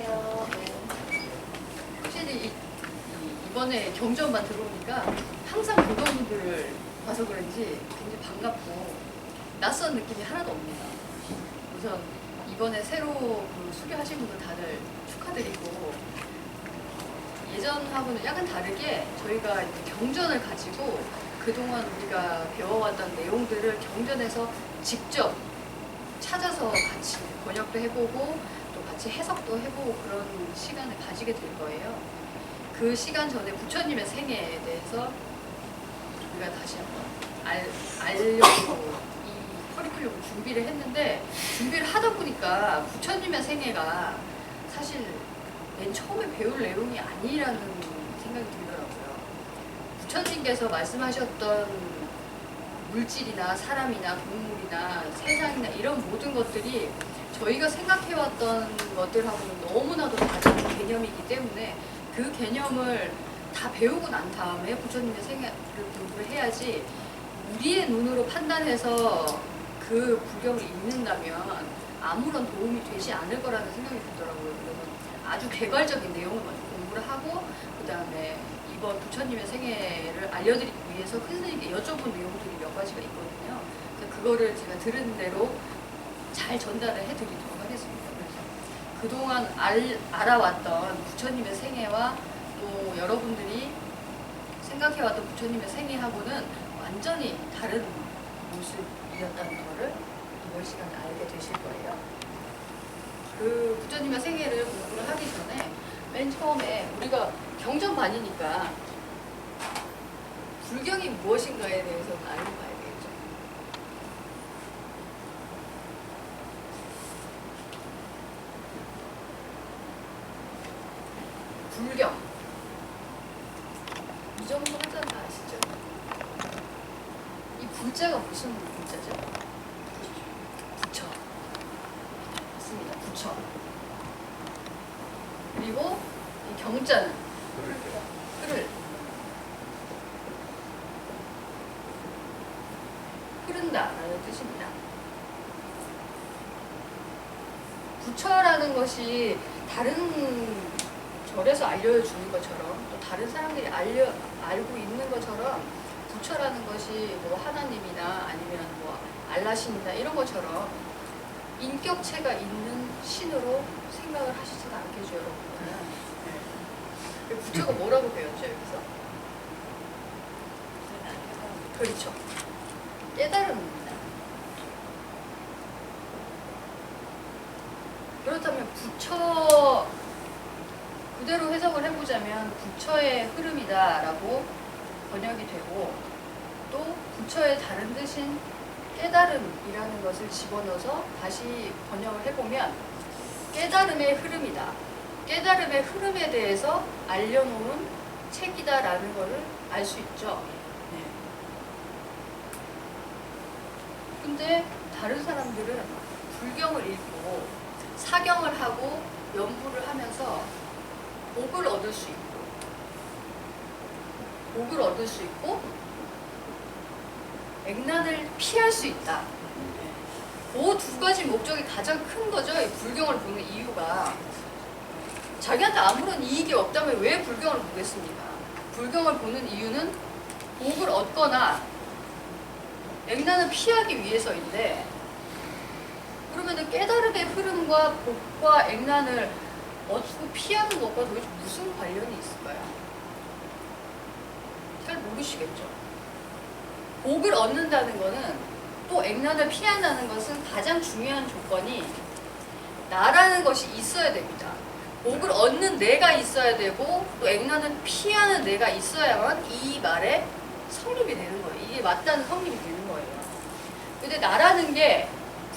안녕하세요. 네. 확실히 이번에 경전만 들어오니까 항상 그런 분들을 봐서 그런지 굉장히 반갑고 낯선 느낌이 하나도 없습니다. 우선 이번에 새로 그 수료하신 분들 다들 축하드리고, 예전하고는 약간 다르게 저희가 이제 경전을 가지고 그동안 우리가 배워왔던 내용들을 경전에서 직접 찾아서 같이 번역도 해보고 또 같이 해석도 해보고 그런 시간을 가지게 될 거예요. 그 시간 전에 부처님의 생애에 대해서 우리가 다시 한번 알려고 이 커리큘럼을 준비를 했는데, 준비를 하다 보니까 부처님의 생애가 사실 맨 처음에 배울 내용이 아니라는 생각이 들더라고요. 부처님께서 말씀하셨던 물질이나 사람이나 동물이나 세상이나 이런 모든 것들이 저희가 생각해왔던 것들하고는 너무나도 다른 개념이기 때문에 그 개념을 다 배우고 난 다음에 부처님의 생애를 공부를 해야지 우리의 눈으로 판단해서 그 불경을 읽는다면 아무런 도움이 되지 않을 거라는 생각이 들더라고요. 그래서 아주 개괄적인 내용을 먼저 공부를 하고 그 다음에 이번 부처님의 생애를 알려드리기 위해서 큰 스님께 여쭤본 내용들이 몇 가지가 있거든요. 그래서 그거를 제가 들은 대로 잘 전달을 해드리도록 하겠습니다. 그래서 그동안 알아왔던 부처님의 생애와 또 여러분들이 생각해왔던 부처님의 생애하고는 완전히 다른 모습이었다는 거를 이번 시간에 알게 되실 거예요. 그 부처님의 생애를 공부를 하기 전에 맨 처음에 우리가 경전반이니까 불경이 무엇인가에 대해서는 알고 가야 되겠죠. 불경. 이 정도 하잖아, 아시죠? 이 불자가 무슨 불자죠? 부처. 맞습니다. 부처. 그리고 이 경자는 흐를. 흐른다라는 뜻입니다. 부처라는 것이 다른 절에서 알려주는 것처럼 또 다른 사람들이 알고 있는 것처럼 부처라는 것이 뭐 하나님이나 아니면 뭐 알라신이나 이런 것처럼 인격체가 있는 신으로 생각을 하시지는 않겠죠, 여러분은. 네. 부처가 뭐라고 배웠죠, 여기서? 그렇죠. 깨달음입니다. 그렇다면 부처 그대로 해석을 해보자면 부처의 흐름이다라고 번역이 되고, 또 부처의 다른 뜻인 깨달음이라는 것을 집어넣어서 다시 번역을 해보면 깨달음의 흐름이다. 깨달음의 흐름에 대해서 알려놓은 책이다라는 것을 알 수 있죠. 네. 근데 다른 사람들은 불경을 읽고 사경을 하고 연구를 하면서 복을 얻을 수 있고 액난을 피할 수 있다. 그 두 가지 목적이 가장 큰 거죠. 이 불경을 보는 이유가. 자기한테 아무런 이익이 없다면 왜 불경을 보겠습니까? 불경을 보는 이유는 복을 얻거나 액난을 피하기 위해서인데, 그러면 깨달음의 흐름과 복과 액난을 얻고 피하는 것과 도대체 무슨 관련이 있을까요? 잘 모르시겠죠. 복을 얻는다는 것은, 또 액난을 피한다는 것은 가장 중요한 조건이 나라는 것이 있어야 됩니다. 복을 얻는 내가 있어야 되고 또 액난을 피하는 내가 있어야만 이 말에 성립이 되는 거예요. 이게 맞다는 성립이 되는 거예요. 근데 나라는 게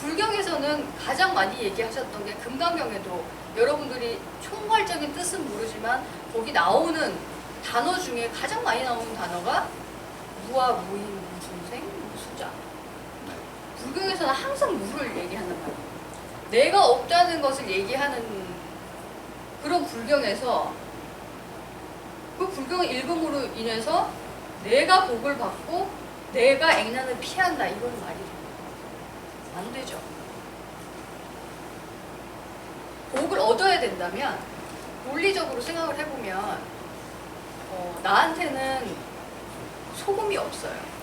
불경에서는 가장 많이 얘기하셨던 게, 금강경에도 여러분들이 총괄적인 뜻은 모르지만 거기 나오는 단어 중에 가장 많이 나오는 단어가 무와 무인, 무중생, 무수자. 불경에서는 항상 무를 얘기한단 말이에요. 내가 없다는 것을 얘기하는 그런 불경에서 그 불경을 읽음으로 인해서 내가 복을 받고 내가 액난을 피한다, 이건 말이 안 되죠. 복을 얻어야 된다면 논리적으로 생각을 해보면 나한테는 소금이 없어요.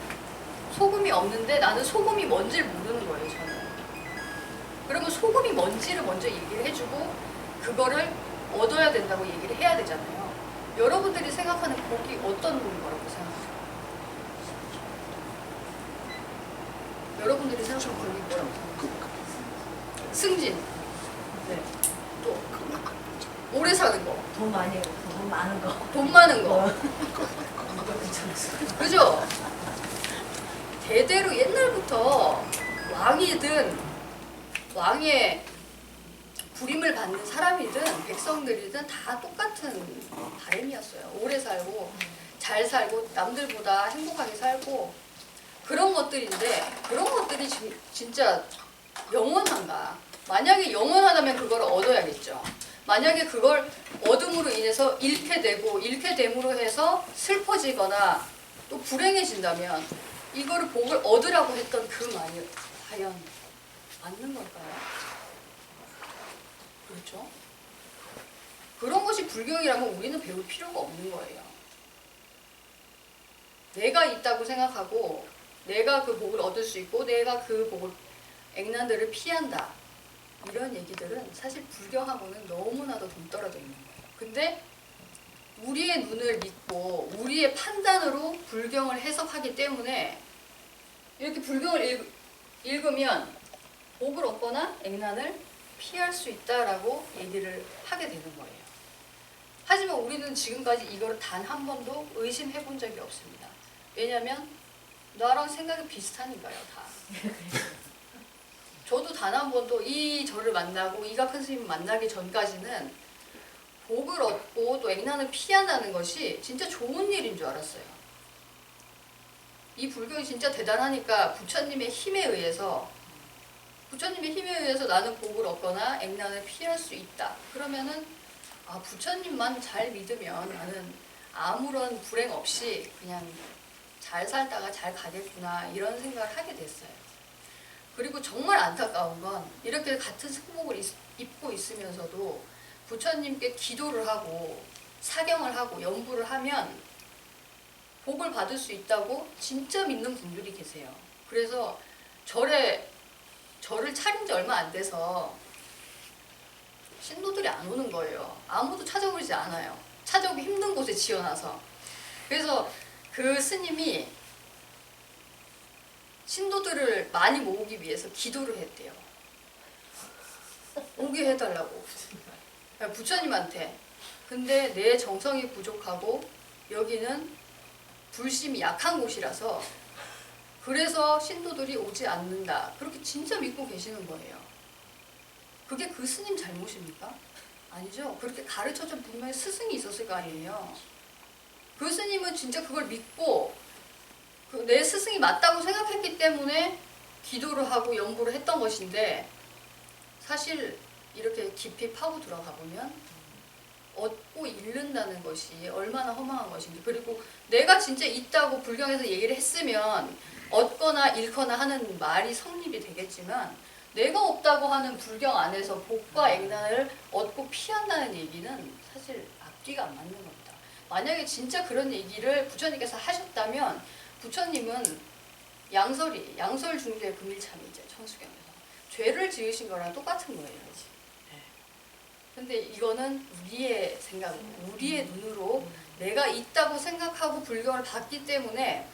소금이 없는데 나는 소금이 뭔지를 모르는 거예요, 저는. 그러면 소금이 뭔지를 먼저 얘기를 해주고 그거를 얻어야 된다고 얘기를 해야 되잖아요. 여러분들이 생각하는 복이 어떤 거라고 생각하세요? 여러분들이 생각하는 복이 뭐라고 생각하세요? 승진. 네. 또 오래 사는 거. 돈 많이, 돈 많은 거. 돈 많은 거. 그죠? 대대로 옛날부터 왕이든 왕의 부림을 받는 사람이든 백성들이든 다 똑같은 바람이었어요. 오래 살고 잘 살고 남들보다 행복하게 살고 그런 것들인데 그런 것들이 진짜 영원한가? 만약에 영원하다면 그걸 얻어야겠죠. 만약에 그걸 얻음으로 인해서 잃게 되고 잃게 됨으로 해서 슬퍼지거나 또 불행해진다면 이거를 복을 얻으라고 했던 그 말이 과연 맞는 걸까요? 그렇죠? 그런 것이 불경이라면 우리는 배울 필요가 없는 거예요. 내가 있다고 생각하고 내가 그 복을 얻을 수 있고 내가 그 복을 액난들을 피한다. 이런 얘기들은 사실 불경하고는 너무나도 동떨어져 있는 거예요. 근데 우리의 눈을 믿고 우리의 판단으로 불경을 해석하기 때문에 이렇게 불경을 읽으면 복을 얻거나 액난을 피할 수 있다라고 얘기를 하게 되는 거예요. 하지만 우리는 지금까지 이걸 단 한 번도 의심해 본 적이 없습니다. 왜냐하면 나랑 생각이 비슷하니까요, 다. 저도 단 한 번도 이 저를 만나고 이각한 스님을 만나기 전까지는 복을 얻고 또 액난을 피한다는 것이 진짜 좋은 일인 줄 알았어요. 이 불경이 진짜 대단하니까 부처님의 힘에 의해서 나는 복을 얻거나 액난을 피할 수 있다. 그러면은 부처님만 잘 믿으면 나는 아무런 불행 없이 그냥 잘 살다가 잘 가겠구나 이런 생각을 하게 됐어요. 그리고 정말 안타까운 건 이렇게 같은 승복을 입고 있으면서도 부처님께 기도를 하고 사경을 하고 연부를 하면 복을 받을 수 있다고 진짜 믿는 분들이 계세요. 그래서 절을 차린 지 얼마 안 돼서 신도들이 안 오는 거예요. 아무도 찾아오지 않아요. 찾아오기 힘든 곳에 지어놔서. 그래서 그 스님이 신도들을 많이 모으기 위해서 기도를 했대요. 오게 해달라고. 부처님한테. 근데 내 정성이 부족하고 여기는 불심이 약한 곳이라서 그래서 신도들이 오지 않는다. 그렇게 진짜 믿고 계시는 거예요. 그게 그 스님 잘못입니까? 아니죠. 그렇게 가르쳐준 분명히 스승이 있었을 거 아니에요. 그 스님은 진짜 그걸 믿고 내 스승이 맞다고 생각했기 때문에 기도를 하고 연부를 했던 것인데 사실 이렇게 깊이 파고 들어가 보면 얻고 잃는다는 것이 얼마나 허망한 것인지 그리고 내가 진짜 있다고 불경에서 얘기를 했으면 얻거나 잃거나 하는 말이 성립이 되겠지만 내가 없다고 하는 불경 안에서 복과 액난을 얻고 피한다는 얘기는 사실 앞뒤가 안 맞는 겁니다. 만약에 진짜 그런 얘기를 부처님께서 하셨다면 부처님은 양설 중죄 금일참이죠. 천수경에서 죄를 지으신 거랑 똑같은 거예요. 근데 이거는 우리의 생각, 우리의 눈으로 내가 있다고 생각하고 불경을 받기 때문에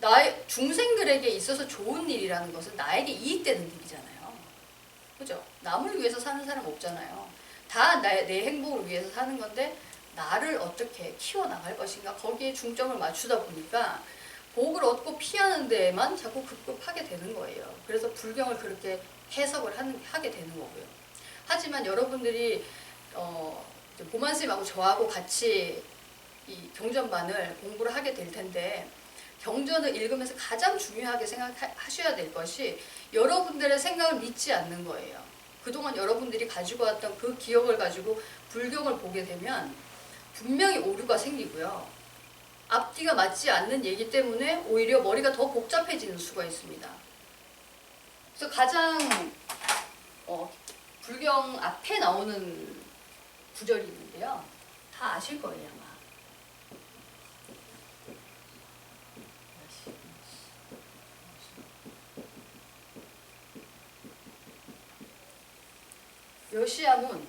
나의 중생들에게 있어서 좋은 일이라는 것은 나에게 이익되는 일이잖아요. 그죠? 남을 위해서 사는 사람 없잖아요. 다 내 행복을 위해서 사는 건데 나를 어떻게 키워나갈 것인가 거기에 중점을 맞추다 보니까 복을 얻고 피하는 데에만 자꾸 급급하게 되는 거예요. 그래서 불경을 그렇게 해석을 하게 되는 거고요. 하지만 여러분들이 보만스님하고 저하고 같이 이 경전반을 공부를 하게 될 텐데 경전을 읽으면서 가장 중요하게 생각하셔야 될 것이 여러분들의 생각을 믿지 않는 거예요. 그동안 여러분들이 가지고 왔던 그 기억을 가지고 불경을 보게 되면 분명히 오류가 생기고요. 앞뒤가 맞지 않는 얘기 때문에 오히려 머리가 더 복잡해지는 수가 있습니다. 그래서 가장 불경 앞에 나오는 구절이 있는데요. 다 아실 거예요 아마. 여시아문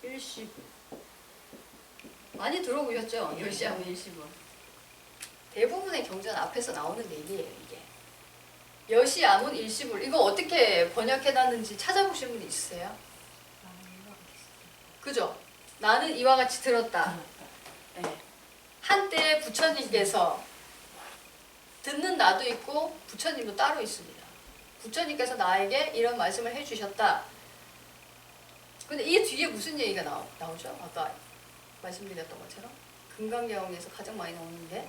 일시부 많이 들어보셨죠? 여시아문 일시부 대부분의 경전 앞에서 나오는 얘기예요 이게. 여시아문 일시부 이거 어떻게 번역해놨는지 찾아보신 분 있으세요? 그죠? 나는 이와 같이 들었다. 네. 한때 부처님께서 듣는 나도 있고 부처님도 따로 있습니다. 부처님께서 나에게 이런 말씀을 해주셨다. 근데 이 뒤에 무슨 얘기가 나오죠? 아까 말씀드렸던 것처럼 금강경에서 가장 많이 나오는데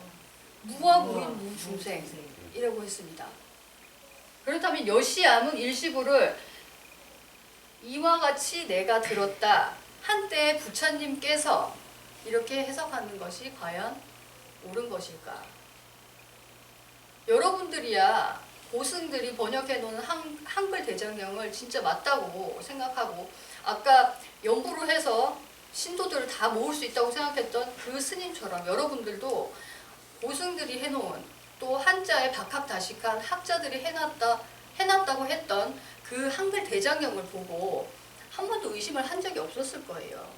무와 무인 무중생이라고 했습니다. 그렇다면 여시아문 일시부를 이와 같이 내가 들었다. 한때 부처님께서 이렇게 해석하는 것이 과연 옳은 것일까? 여러분들이야 고승들이 번역해 놓은 한글 대장경을 진짜 맞다고 생각하고 아까 연구를 해서 신도들을 다 모을 수 있다고 생각했던 그 스님처럼 여러분들도 고승들이 해놓은 또 한자에 박학다식한 학자들이 해놨다고 했던 그 한글 대장경을 보고 한 번도 의심을 한 적이 없었을 거예요.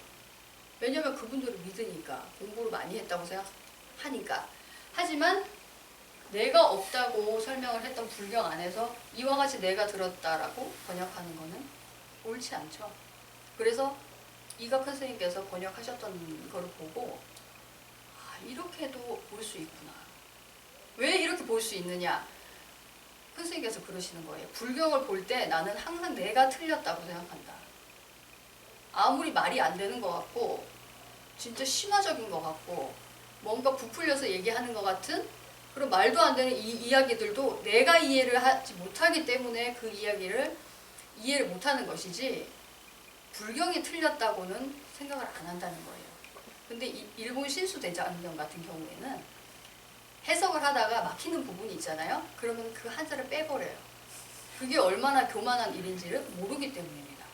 왜냐면 그분들을 믿으니까 공부를 많이 했다고 생각하니까. 하지만 내가 없다고 설명을 했던 불경 안에서 이와 같이 내가 들었다라고 번역하는 거는 옳지 않죠. 그래서 이각헌 선생님께서 번역하셨던 거를 보고 이렇게도 볼 수 있구나. 왜 이렇게 볼 수 있느냐? 큰 스님께서 그러시는 거예요. 불경을 볼 때 나는 항상 내가 틀렸다고 생각한다. 아무리 말이 안 되는 것 같고 진짜 심화적인 것 같고 뭔가 부풀려서 얘기하는 것 같은 그런 말도 안 되는 이 이야기들도 내가 이해를 하지 못하기 때문에 그 이야기를 이해를 못하는 것이지 불경이 틀렸다고는 생각을 안 한다는 거예요. 근데 일본 신수대장경 같은 경우에는 해석을 하다가 막히는 부분이 있잖아요. 그러면 그 한자를 빼버려요. 그게 얼마나 교만한 일인지를 모르기 때문입니다.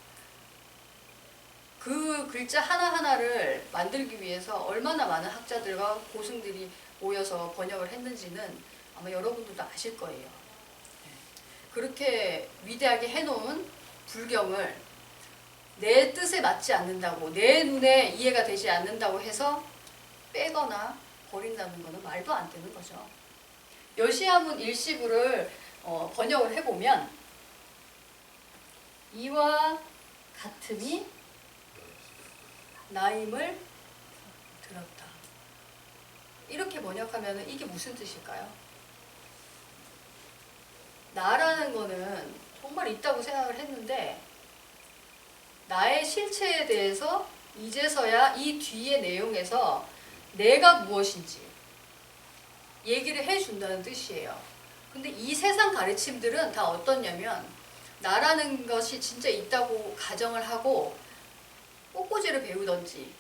그 글자 하나하나를 만들기 위해서 얼마나 많은 학자들과 고승들이 모여서 번역을 했는지는 아마 여러분들도 아실 거예요. 그렇게 위대하게 해놓은 불경을 내 뜻에 맞지 않는다고, 내 눈에 이해가 되지 않는다고 해서 빼거나 버린다는 것은 말도 안 되는 거죠. 여시아문 일시부를 번역을 해보면 이와 같음이 나임을 들었다. 이렇게 번역하면 이게 무슨 뜻일까요? 나라는 거는 정말 있다고 생각을 했는데 나의 실체에 대해서 이제서야 이 뒤의 내용에서 내가 무엇인지 얘기를 해준다는 뜻이에요. 근데 이 세상 가르침들은 다 어떻냐면 나라는 것이 진짜 있다고 가정을 하고 꽃꽂이를 배우던지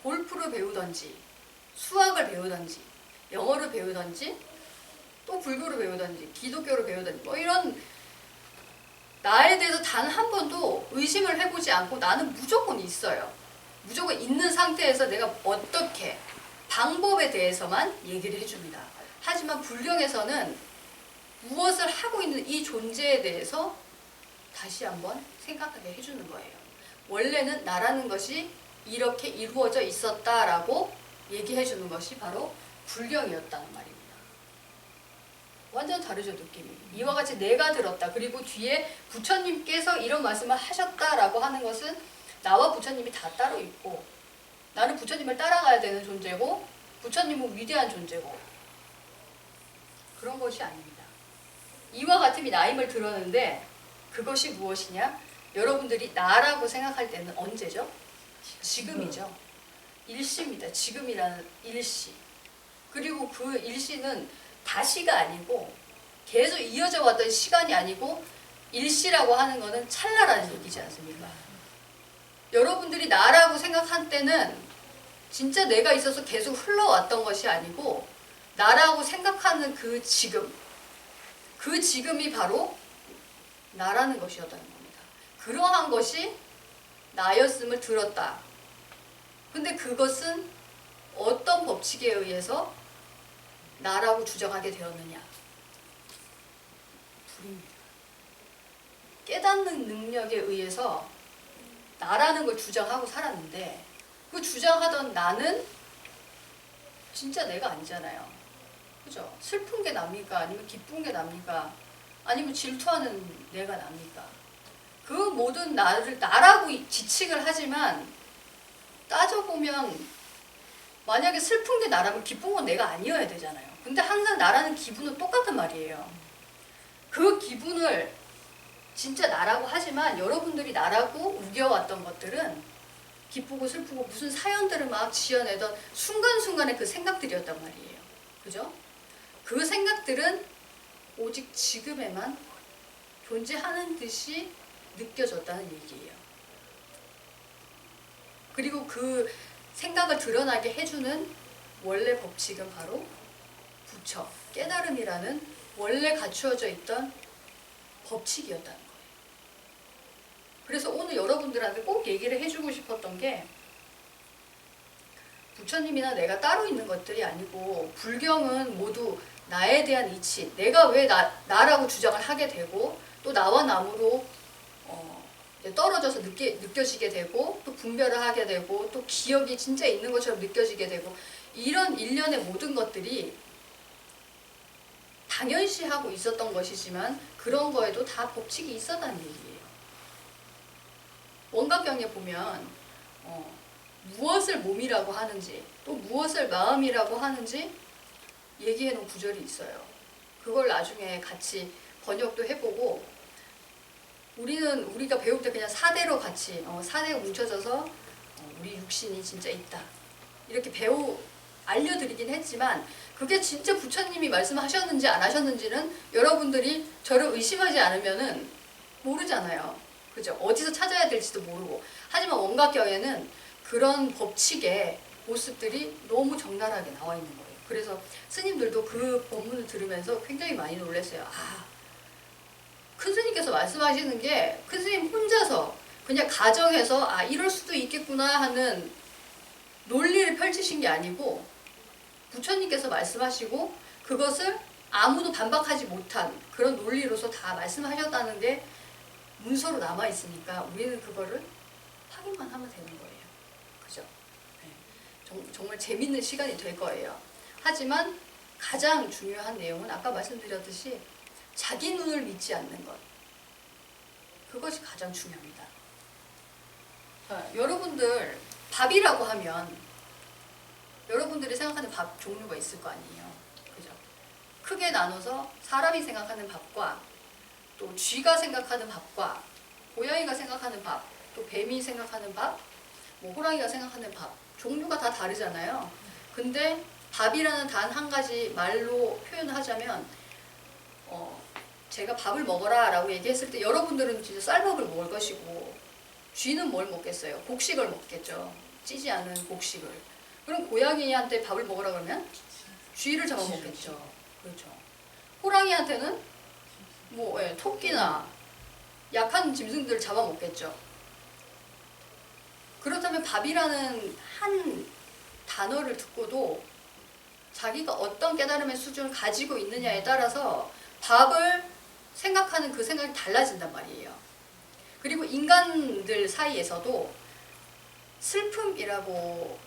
골프를 배우던지 수학을 배우던지 영어를 배우던지 또 불교를 배우던지 기독교를 배우던지 뭐 이런 나에 대해서 단 한 번도 의심을 해보지 않고 나는 무조건 있어요. 무조건 있는 상태에서 내가 어떻게 방법에 대해서만 얘기를 해줍니다. 하지만 불경에서는 무엇을 하고 있는 이 존재에 대해서 다시 한번 생각하게 해주는 거예요. 원래는 나라는 것이 이렇게 이루어져 있었다라고 얘기해주는 것이 바로 불경이었다는 말입니다. 완전 다르죠, 느낌이. 이와 같이 내가 들었다. 그리고 뒤에 부처님께서 이런 말씀을 하셨다라고 하는 것은 나와 부처님이 다 따로 있고 나는 부처님을 따라가야 되는 존재고 부처님은 위대한 존재고 그런 것이 아닙니다. 이와 같음이 나임을 들었는데 그것이 무엇이냐? 여러분들이 나라고 생각할 때는 언제죠? 지금이죠. 일시입니다. 지금이라는 일시. 그리고 그 일시는 다시가 아니고 계속 이어져 왔던 시간이 아니고 일시라고 하는 것은 찰나라는 얘기지 않습니까? 여러분들이 나라고 생각할 때는 진짜 내가 있어서 계속 흘러왔던 것이 아니고 나라고 생각하는 그 지금, 그 지금이 바로 나라는 것이었다는 겁니다. 그러한 것이 나였음을 들었다. 근데 그것은 어떤 법칙에 의해서 나라고 주장하게 되었느냐? 불입니다. 깨닫는 능력에 의해서 나라는 걸 주장하고 살았는데 그 주장하던 나는 진짜 내가 아니잖아요. 그죠? 슬픈 게 납니까? 아니면 기쁜 게 납니까? 아니면 질투하는 내가 납니까? 그 모든 나를 나라고 지칭을 하지만 따져보면 만약에 슬픈 게 나라면 기쁜 건 내가 아니어야 되잖아요. 근데 항상 나라는 기분은 똑같단 말이에요. 그 기분을 진짜 나라고 하지만 여러분들이 나라고 우겨왔던 것들은 기쁘고 슬프고 무슨 사연들을 막 지어내던 순간순간의 그 생각들이었단 말이에요. 그죠? 그 생각들은 오직 지금에만 존재하는 듯이 느껴졌다는 얘기예요. 그리고 그 생각을 드러나게 해주는 원래 법칙은 바로 부처, 깨달음이라는 원래 갖추어져 있던 법칙이었다는 거예요. 그래서 오늘 여러분들한테 꼭 얘기를 해주고 싶었던 게 부처님이나 내가 따로 있는 것들이 아니고 불경은 모두 나에 대한 이치, 내가 왜 나라고 주장을 하게 되고 또 나와 남으로 떨어져서 느껴지게 되고 또 분별을 하게 되고 또 기억이 진짜 있는 것처럼 느껴지게 되고 이런 일련의 모든 것들이 당연시하고 있었던 것이지만 그런 거에도 다 법칙이 있었다는 얘기예요. 원각경에 보면 무엇을 몸이라고 하는지 또 무엇을 마음이라고 하는지 얘기해 놓은 구절이 있어요. 그걸 나중에 같이 번역도 해보고 우리가 배울 때 그냥 사대로 같이 사대가 뭉쳐져서 우리 육신이 진짜 있다 이렇게 알려드리긴 했지만 그게 진짜 부처님이 말씀하셨는지 안 하셨는지는 여러분들이 저를 의심하지 않으면은 모르잖아요. 그죠? 어디서 찾아야 될지도 모르고. 하지만 원각경에는 그런 법칙의 모습들이 너무 적나라하게 나와 있는 거예요. 그래서 스님들도 그 법문을 들으면서 굉장히 많이 놀랐어요. 큰 스님께서 말씀하시는 게 큰 스님 혼자서 그냥 가정에서 이럴 수도 있겠구나 하는 논리를 펼치신 게 아니고 부처님께서 말씀하시고 그것을 아무도 반박하지 못한 그런 논리로서 다 말씀하셨다는 게 문서로 남아 있으니까 우리는 그거를 확인만 하면 되는 거예요. 그죠? 네. 정말 재밌는 시간이 될 거예요. 하지만 가장 중요한 내용은 아까 말씀드렸듯이 자기 눈을 믿지 않는 것. 그것이 가장 중요합니다. 여러분들 밥이라고 하면 여러분들이 생각하는 밥 종류가 있을 거 아니에요. 그죠? 크게 나눠서 사람이 생각하는 밥과 또 쥐가 생각하는 밥과 고양이가 생각하는 밥, 또 뱀이 생각하는 밥, 뭐 호랑이가 생각하는 밥 종류가 다 다르잖아요. 근데 밥이라는 단 한 가지 말로 표현을 하자면 제가 밥을 먹어라 라고 얘기했을 때 여러분들은 진짜 쌀밥을 먹을 것이고 쥐는 뭘 먹겠어요? 곡식을 먹겠죠. 찌지 않은 곡식을. 그럼 고양이한테 밥을 먹으라 그러면 쥐를 잡아먹겠죠. 그렇죠. 호랑이한테는 토끼나 약한 짐승들을 잡아먹겠죠. 그렇다면 밥이라는 한 단어를 듣고도 자기가 어떤 깨달음의 수준을 가지고 있느냐에 따라서 밥을 생각하는 그 생각이 달라진단 말이에요. 그리고 인간들 사이에서도 슬픔이라고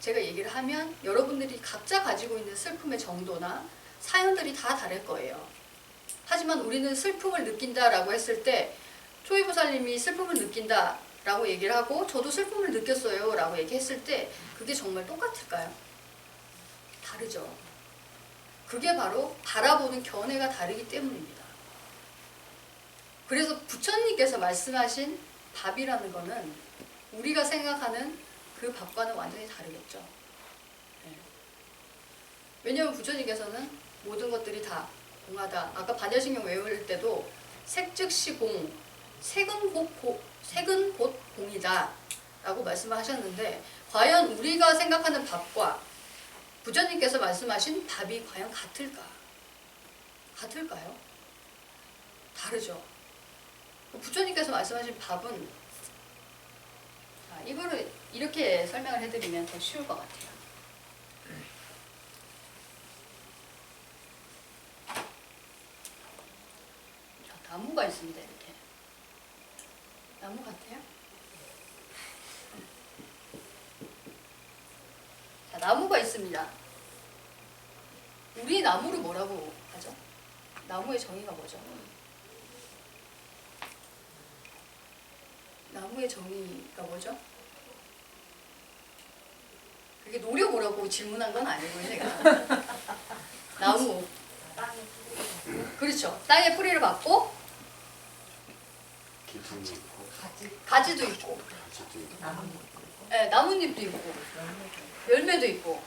제가 얘기를 하면 여러분들이 각자 가지고 있는 슬픔의 정도나 사연들이 다 다를 거예요. 하지만 우리는 슬픔을 느낀다라고 했을 때 초이보살님이 슬픔을 느낀다라고 얘기를 하고 저도 슬픔을 느꼈어요 라고 얘기했을 때 그게 정말 똑같을까요? 다르죠. 그게 바로 바라보는 견해가 다르기 때문입니다. 그래서 부처님께서 말씀하신 밥이라는 거는 우리가 생각하는 그 밥과는 완전히 다르겠죠. 네. 왜냐하면 부처님께서는 모든 것들이 다 공하다. 아까 반야신경 외울 때도 색즉시 공, 색은 곧 공이다 라고 말씀을 하셨는데 과연 우리가 생각하는 밥과 부처님께서 말씀하신 밥이 과연 같을까? 같을까요? 다르죠. 부처님께서 말씀하신 밥은, 자, 이거를 이렇게 설명을 해드리면 더 쉬울 것 같아요. 자, 나무가 있습니다. 이렇게 나무 같아요? 자, 나무가 있습니다. 우리 나무를 뭐라고 하죠? 나무의 정의가 뭐죠? 나무의 정의가 뭐죠? 그게 노려보라고 질문한 건 아니고요, 제가. 나무. 그렇죠. 땅에 뿌리를 받고 기둥이 있고 가지도 있고, 가지도 있고 네, 나뭇잎도 있고, 열매도 있고.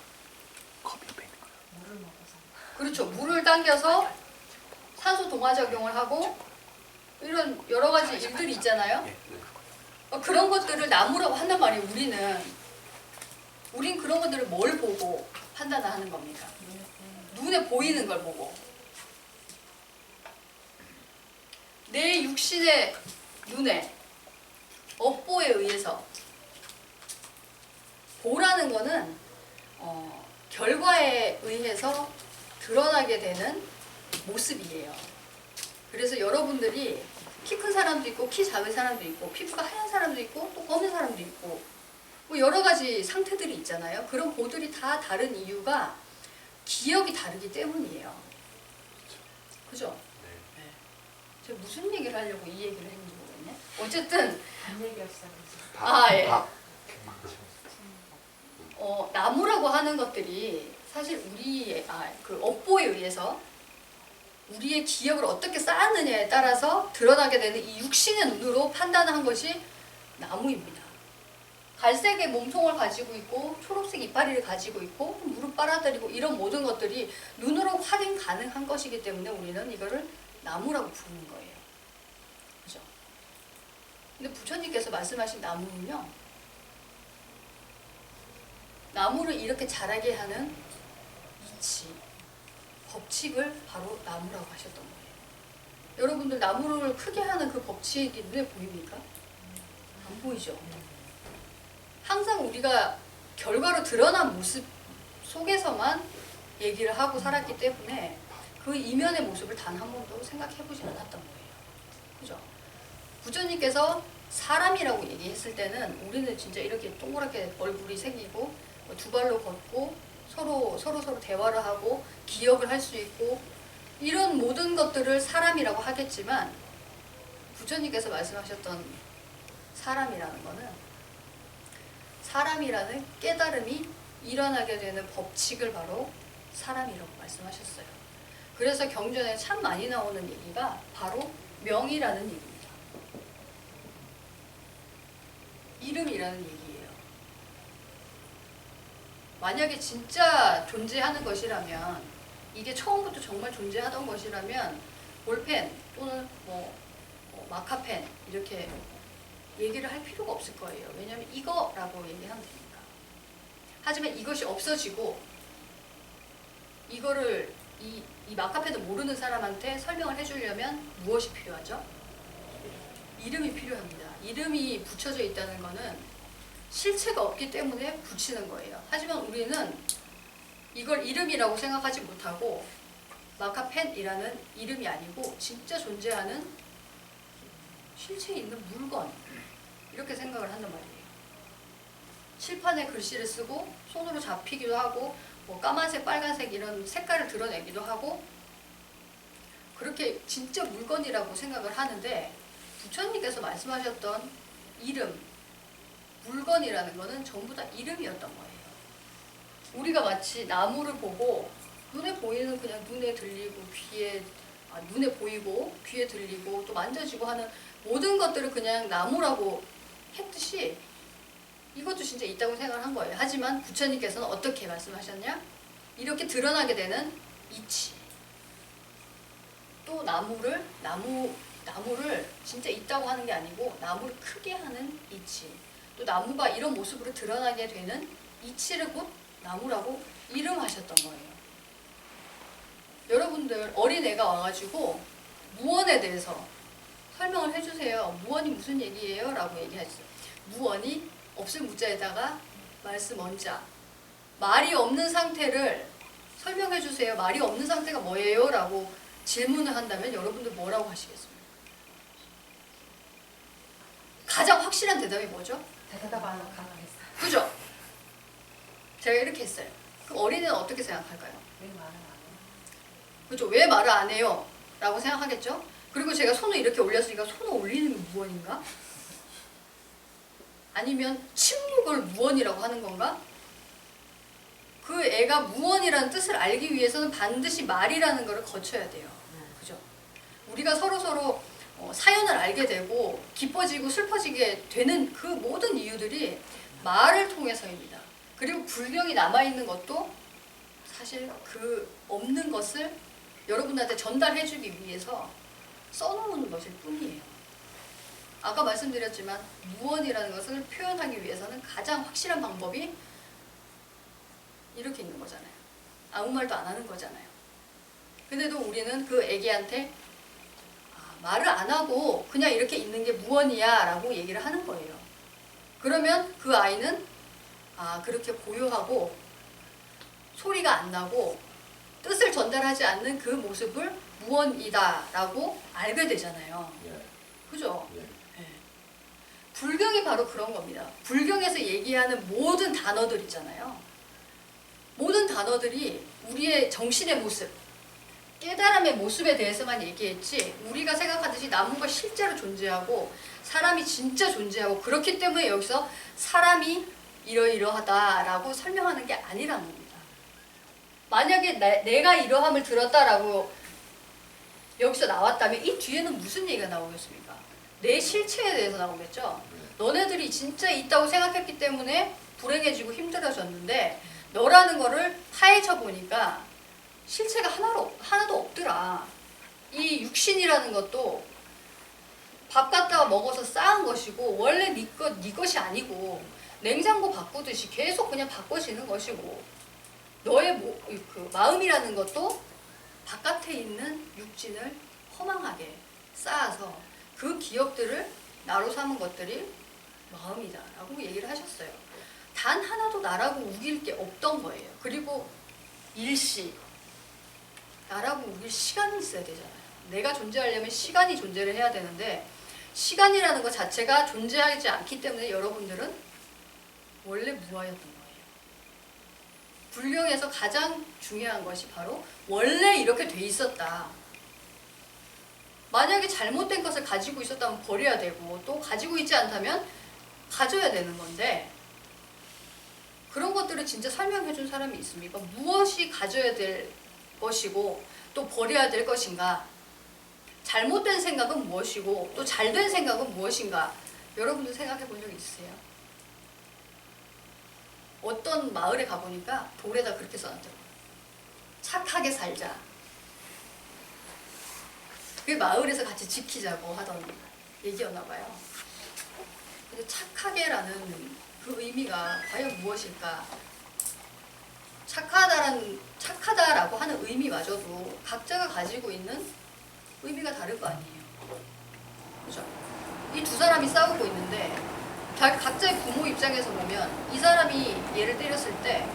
컵 옆에 있는 거야. 물을 먹어서. 그렇죠. 물을 당겨서 산소 동화 작용을 하고 이런 여러 가지 일들이 있잖아요. 네. 그런 것들을 나무라고 한단 말이에요. 우린 그런 것들을 뭘 보고 판단을 하는 겁니까? 눈에 보이는 걸 보고. 내 육신의 눈에 업보에 의해서 보라는 거는 결과에 의해서 드러나게 되는 모습이에요. 그래서 여러분들이 키 큰 사람도 있고 키 작은 사람도 있고 피부가 하얀 사람도 있고 또 검은 사람도 있고 뭐 여러 가지 상태들이 있잖아요. 그런 보들이 다 다른 이유가 기억이 다르기 때문이에요. 그죠? 네. 제가 무슨 얘기를 하려고 이 얘기를 했는지 모르겠네. 어쨌든 단일결석이지. 예. 밥. 나무라고 하는 것들이 사실 우리의 그 업보에 의해서 우리의 기억을 어떻게 쌓았느냐에 따라서 드러나게 되는 이 육신의 눈으로 판단한 것이 나무입니다. 갈색의 몸통을 가지고 있고 초록색 이파리를 가지고 있고 물을 빨아들이고 이런 모든 것들이 눈으로 확인 가능한 것이기 때문에 우리는 이거를 나무라고 부르는 거예요. 그죠? 근데 부처님께서 말씀하신 나무는요, 나무를 이렇게 자라게 하는 이치, 법칙을 바로 나무라고 하셨던 거예요. 여러분들 나무를 크게 하는 그 법칙이 눈에 보입니까? 안 보이죠? 항상 우리가 결과로 드러난 모습 속에서만 얘기를 하고 살았기 때문에 그 이면의 모습을 단 한 번도 생각해 보지 않았던 거예요. 그죠? 부처님께서 사람이라고 얘기했을 때는 우리는 진짜 이렇게 동그랗게 얼굴이 생기고 두 발로 걷고 서로 대화를 하고 기억을 할 수 있고 이런 모든 것들을 사람이라고 하겠지만 부처님께서 말씀하셨던 사람이라는 거는 사람이라는 깨달음이 일어나게 되는 법칙을 바로 사람이라고 말씀하셨어요. 그래서 경전에 참 많이 나오는 얘기가 바로 명이라는 얘기입니다. 이름이라는 얘기예요. 만약에 진짜 존재하는 것이라면, 이게 처음부터 정말 존재하던 것이라면 볼펜 또는 마카펜 이렇게 얘기를 할 필요가 없을 거예요. 왜냐하면 이거라고 얘기하면 되니까. 하지만 이것이 없어지고 이거를 이 마카펜을 모르는 사람한테 설명을 해주려면 무엇이 필요하죠? 이름이 필요합니다. 이름이 붙여져 있다는 거는 실체가 없기 때문에 붙이는 거예요. 하지만 우리는 이걸 이름이라고 생각하지 못하고 마카펜이라는 이름이 아니고 진짜 존재하는 실체에 있는 물건 이렇게 생각을 한단 말이에요. 칠판에 글씨를 쓰고 손으로 잡히기도 하고 까만색, 빨간색 이런 색깔을 드러내기도 하고 그렇게 진짜 물건이라고 생각을 하는데 부처님께서 말씀하셨던 이름, 물건이라는 거는 전부 다 이름이었던 거예요. 우리가 마치 나무를 보고 눈에 보이는 그냥 눈에 들리고 눈에 보이고 귀에 들리고 또 만져지고 하는 모든 것들을 그냥 나무라고 했듯이 이것도 진짜 있다고 생각을 한 거예요. 하지만 부처님께서는 어떻게 말씀하셨냐? 이렇게 드러나게 되는 이치. 또 나무를 진짜 있다고 하는 게 아니고 나무를 크게 하는 이치. 또 나무가 이런 모습으로 드러나게 되는 이치를 곧 나무라고 이름하셨던 거예요. 여러분들 어린애가 와가지고 무언에 대해서 설명을 해주세요. 무언이 무슨 얘기예요? 라고 얘기하시죠. 무언이 없을 무자에다가 말씀 원자. 말이 없는 상태를 설명해 주세요. 말이 없는 상태가 뭐예요? 라고 질문을 한다면 여러분들 뭐라고 하시겠습니까? 가장 확실한 대답이 뭐죠? 대답 안 가능했어. 그죠? 제가 이렇게 했어요. 그럼 어린이는 어떻게 생각할까요? 왜 말을 안 해? 그죠? 왜 말을 안 해요? 라고 생각하겠죠? 그리고 제가 손을 이렇게 올렸으니까 손을 올리는 게 무언인가? 아니면 침묵을 무언이라고 하는 건가? 그 애가 무언이라는 뜻을 알기 위해서는 반드시 말이라는 것을 거쳐야 돼요. 그죠? 우리가 서로서로 사연을 알게 되고 기뻐지고 슬퍼지게 되는 그 모든 이유들이 말을 통해서입니다. 그리고 불경이 남아있는 것도 사실 그 없는 것을 여러분한테 전달해주기 위해서 써놓은 것일 뿐이에요. 아까 말씀드렸지만 무언이라는 것을 표현하기 위해서는 가장 확실한 방법이 이렇게 있는 거잖아요. 아무 말도 안 하는 거잖아요. 근데도 우리는 그 애기한테 말을 안 하고 그냥 이렇게 있는 게 무언이야 라고 얘기를 하는 거예요. 그러면 그 아이는 그렇게 고요하고 소리가 안 나고 뜻을 전달하지 않는 그 모습을 무언이다 라고 알게 되잖아요. 예. 그죠? 예. 네. 불경이 바로 그런 겁니다. 불경에서 얘기하는 모든 단어들 있잖아요. 모든 단어들이 우리의 정신의 모습, 깨달음의 모습에 대해서만 얘기했지 우리가 생각하듯이 나무가 실제로 존재하고 사람이 진짜 존재하고 그렇기 때문에 여기서 사람이 이러이러하다라고 설명하는 게 아니라는 겁니다. 만약에 내가 이러함을 들었다라고 여기서 나왔다면 이 뒤에는 무슨 얘기가 나오겠습니까? 내 실체에 대해서 나오겠죠. 너네들이 진짜 있다고 생각했기 때문에 불행해지고 힘들어졌는데 너라는 거를 파헤쳐 보니까 실체가 하나도 없더라. 이 육신이라는 것도 밥 갖다가 먹어서 쌓은 것이고 원래 네 것이 아니고 냉장고 바꾸듯이 계속 그냥 바꿔지는 것이고 너의 그 마음이라는 것도 바깥에 있는 육진을 허망하게 쌓아서 그 기억들을 나로 삼은 것들이 마음이다 라고 얘기를 하셨어요. 단 하나도 나라고 우길 게 없던 거예요. 그리고 일시 나라고 우길 시간이 있어야 되잖아요. 내가 존재하려면 시간이 존재를 해야 되는데 시간이라는 것 자체가 존재하지 않기 때문에 여러분들은 원래 무아였던 거예요. 불경에서 가장 중요한 것이 바로 원래 이렇게 돼 있었다. 만약에 잘못된 것을 가지고 있었다면 버려야 되고 또 가지고 있지 않다면 가져야 되는 건데 그런 것들을 진짜 설명해 준 사람이 있습니까? 무엇이 가져야 될 것이고 또 버려야 될 것인가? 잘못된 생각은 무엇이고 또 잘된 생각은 무엇인가? 여러분들 생각해 본 적 있으세요? 어떤 마을에 가보니까 돌에다 그렇게 써놨더라고요. 착하게 살자. 그게 마을에서 같이 지키자고 하던 얘기였나 봐요. 근데 착하게라는 그 의미가 과연 무엇일까? 착하다라고 하는 의미마저도 각자가 가지고 있는 의미가 다를 거 아니에요. 그죠? 이 두 사람이 싸우고 있는데 각자의 부모 입장에서 보면 이 사람이 얘를 때렸을 때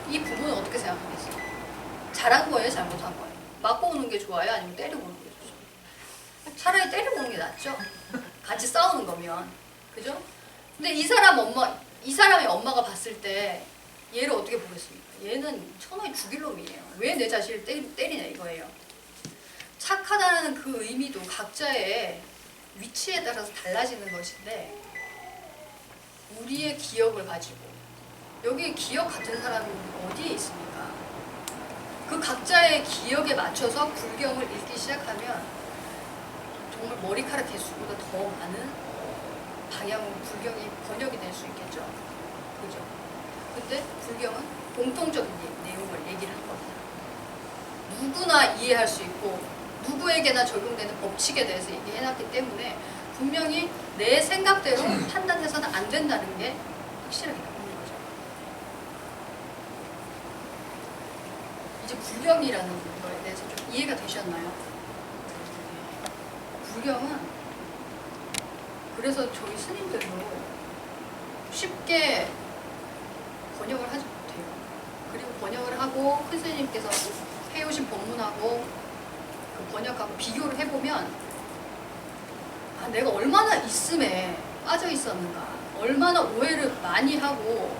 이 부모는 어떻게 생각하겠어요? 잘한 거예요? 잘못한 거예요? 맞고 오는 게 좋아요? 아니면 때리고 오는 게 좋아요? 차라리 때리고 오는 게 낫죠? 같이 싸우는 거면. 그죠? 근데 이 사람의 엄마가 봤을 때 얘를 어떻게 보겠습니까? 얘는 천하에 죽일 놈이에요. 왜 내 자식을 때리냐 이거예요. 착하다는 그 의미도 각자의 위치에 따라서 달라지는 것인데 우리의 기억을 가지고 여기 기억 같은 사람이 어디에 있습니까? 그 각자의 기억에 맞춰서 불경을 읽기 시작하면 정말 머리카락 개수보다 더 많은 방향으로 불경이 번역이 될 수 있겠죠. 그죠? 근데 불경은 공통적인 내용을 얘기를 한 겁니다. 누구나 이해할 수 있고 누구에게나 적용되는 법칙에 대해서 얘기해놨기 때문에 분명히 내 생각대로 판단해서는 안 된다는 게 확실하게 나오는 거죠. 이제 불경이라는 거에 대해서 좀 이해가 되셨나요? 불경은 그래서 저희 스님들도 쉽게 번역을 하지 못해요. 그리고 번역을 하고 큰 스님께서 해오신 법문하고 그 번역하고 비교를 해보면 아, 내가 얼마나 있음에 빠져 있었는가, 얼마나 오해를 많이 하고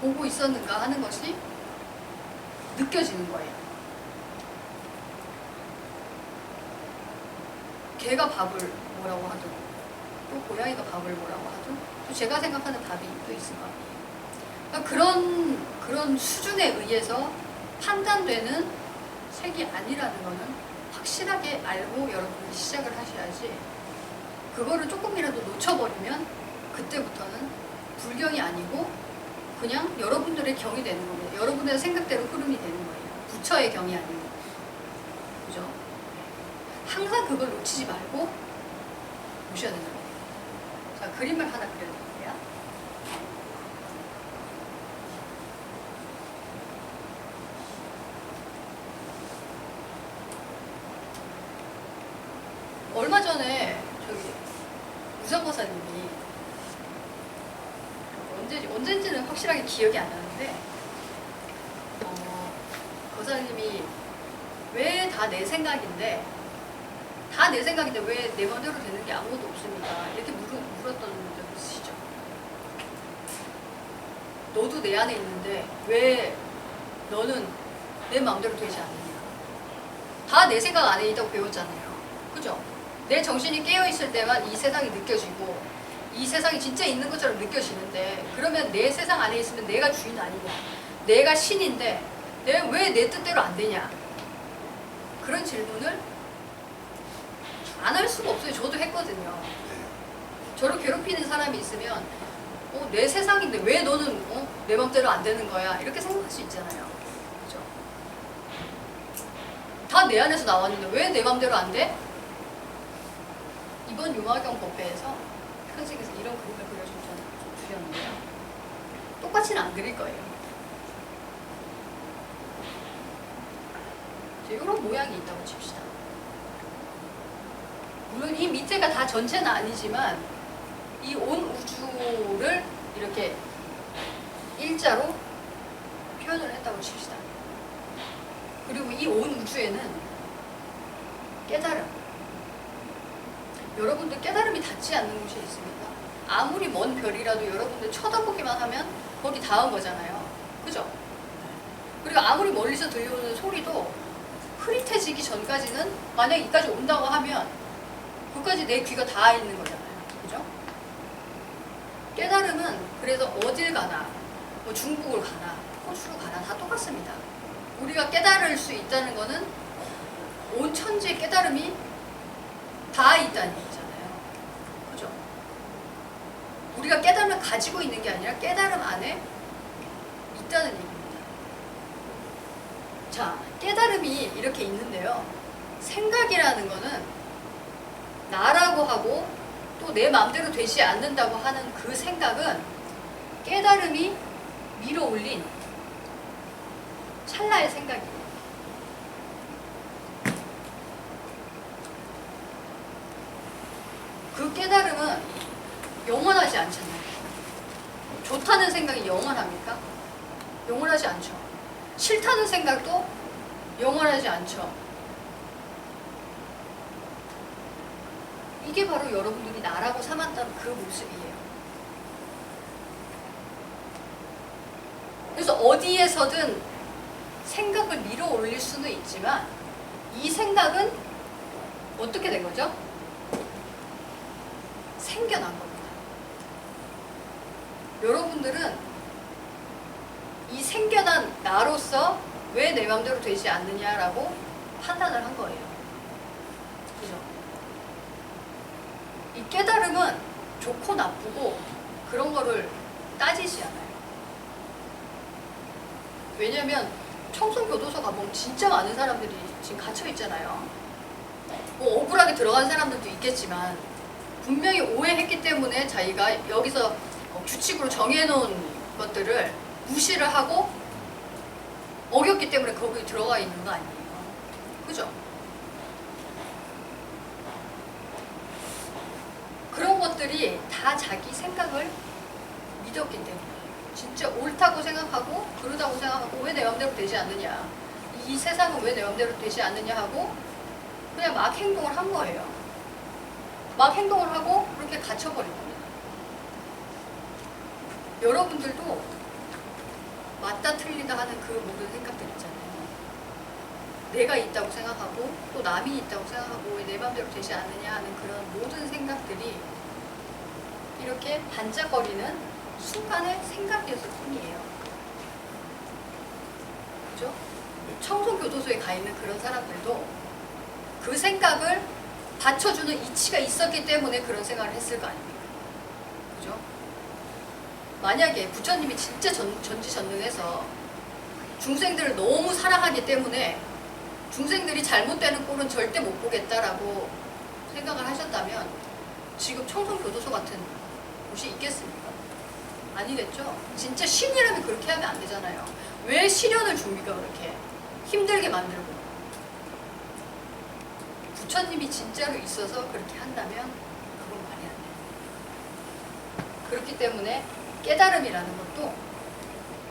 보고 있었는가 하는 것이 느껴지는 거예요. 개가 밥을 뭐라고 하든 또 고양이가 밥을 뭐라고 하든 또 제가 생각하는 답이 또 있을 거 아니에요. 그러니까 그런 수준에 의해서 판단되는 색이 아니라는 거는 확실하게 알고 여러분이 시작을 하셔야지, 그거를 조금이라도 놓쳐버리면 그때부터는 불경이 아니고 그냥 여러분들의 경이 되는 겁니다. 여러분의 생각대로 흐름이 되는 거예요. 부처의 경이 아니고. 그죠? 항상 그걸 놓치지 말고 오셔야 되는 거예요. 자, 그림을 하나 그려드릴게요. 얼마 전에 저기 우상거사님이 언제인지는 확실하게 기억이 안 나는데 거사님이 왜 다 내 생각인데 왜 내 마음대로 되는 게 아무것도 없습니까? 이렇게 물었던 적 있으시죠? 너도 내 안에 있는데 왜 너는 내 마음대로 되지 않느냐? 다 내 생각 안에 있다고 배웠잖아요. 그죠? 내 정신이 깨어있을 때만 이 세상이 느껴지고 이 세상이 진짜 있는 것처럼 느껴지는데, 그러면 내 세상 안에 있으면 내가 주인 아니냐? 내가 신인데 내가 왜 내 뜻대로 안 되냐? 그런 질문을 안 할 수가 없어요. 저도 했거든요. 저를 괴롭히는 사람이 있으면 내 세상인데 왜 너는 내 맘대로 안 되는 거야? 이렇게 생각할 수 있잖아요. 그죠? 다 내 안에서 나왔는데 왜 내 맘대로 안 돼? 이번 유마경 법회에서 큰스님께서 이런 그림을 그려주셨는데요. 똑같이는 안 그릴 거예요. 이런 모양이 있다고 칩시다. 물론 이 밑에가 다 전체는 아니지만 이 온 우주를 이렇게 일자로 표현을 했다고 칩시다. 그리고 이 온 우주에는 깨달음, 여러분들 깨달음이 닿지 않는 곳이 있습니다. 아무리 먼 별이라도 여러분들 쳐다보기만 하면 거기 닿은 거잖아요. 그죠? 그리고 아무리 멀리서 들려오는 소리도 흐릿해지기 전까지는, 만약 이까지 온다고 하면 그까지 내 귀가 닿아 있는 거잖아요. 그죠? 깨달음은 그래서 어딜 가나, 뭐 중국을 가나, 호주로 가나 다 똑같습니다. 우리가 깨달을 수 있다는 거는 온 천지의 깨달음이 다 있다는 얘기잖아요. 그죠? 우리가 깨달음을 가지고 있는 게 아니라 깨달음 안에 있다는 얘기입니다. 자, 깨달음이 이렇게 있는데요. 생각이라는 거는 나라고 하고 또 내 마음대로 되지 않는다고 하는 그 생각은 깨달음이 밀어올린 찰나의 생각이에요. 그 깨달음은 영원하지 않잖아요. 좋다는 생각이 영원합니까? 영원하지 않죠. 싫다는 생각도 영원하지 않죠. 이게 바로 여러분들이 나라고 삼았던 그 모습이에요. 그래서 어디에서든 생각을 밀어 올릴 수는 있지만 이 생각은 어떻게 된 거죠? 생겨난 겁니다. 여러분들은 이 생겨난 나로서 왜 내 마음대로 되지 않느냐라고 판단을 한 거예요. 그죠? 이 깨달음은 좋고 나쁘고 그런 거를 따지지 않아요. 왜냐면 청송교도소 가보면 진짜 많은 사람들이 지금 갇혀 있잖아요. 뭐 억울하게 들어간 사람들도 있겠지만 분명히 오해했기 때문에 자기가 여기서 규칙으로 정해놓은 것들을 무시를 하고 어겼기 때문에 거기 들어가 있는 거 아니에요. 그죠? 그런 이것들이 다 자기 생각을 믿었기 때문에 진짜 옳다고 생각하고 그러다고 생각하고 왜 내 마음대로 되지 않느냐, 이 세상은 왜 내 마음대로 되지 않느냐 하고 그냥 막 행동을 한 거예요. 막 행동을 하고 그렇게 갇혀버린 겁니다. 여러분들도 맞다 틀리다 하는 그 모든 생각들 있잖아요. 내가 있다고 생각하고 또 남이 있다고 생각하고 왜 내 마음대로 되지 않느냐 하는 그런 모든 생각들이 이렇게 반짝거리는 순간의 생각이었을 뿐이에요. 그죠? 청송교도소에 가 있는 그런 사람들도 그 생각을 받쳐주는 이치가 있었기 때문에 그런 생각을 했을 거 아닙니까? 그죠? 만약에 부처님이 진짜 전지전능해서 중생들을 너무 사랑하기 때문에 중생들이 잘못되는 꼴은 절대 못 보겠다라고 생각을 하셨다면 지금 청송교도소 같은 곳이 있겠습니까? 아니겠죠? 진짜 신이라면 그렇게 하면 안 되잖아요. 왜 시련을 줍니까? 그렇게 힘들게 만들고. 부처님이 진짜로 있어서 그렇게 한다면 그건 말이 안 돼요. 그렇기 때문에 깨달음이라는 것도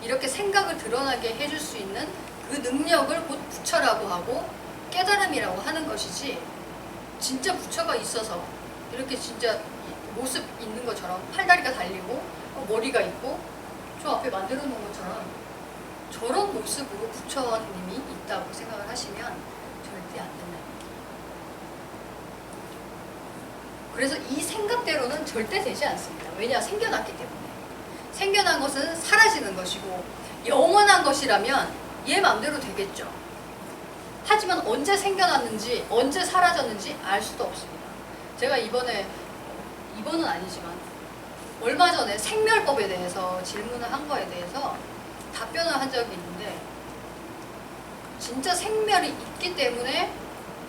이렇게 생각을 드러나게 해줄 수 있는 그 능력을 곧 부처라고 하고 깨달음이라고 하는 것이지, 진짜 부처가 있어서 이렇게 진짜 모습 있는 것처럼 팔다리가 달리고 머리가 있고 저 앞에 만들어 놓은 것처럼 저런 모습으로 부처님이 있다고 생각을 하시면 절대 안 된다. 그래서 이 생각대로는 절대 되지 않습니다. 왜냐? 생겨났기 때문에. 생겨난 것은 사라지는 것이고 영원한 것이라면 얘 마음대로 되겠죠. 하지만 언제 생겨났는지 언제 사라졌는지 알 수도 없습니다. 제가 이번은 아니지만 얼마 전에 생멸법에 대해서 질문을 한 거에 대해서 답변을 한 적이 있는데, 진짜 생멸이 있기 때문에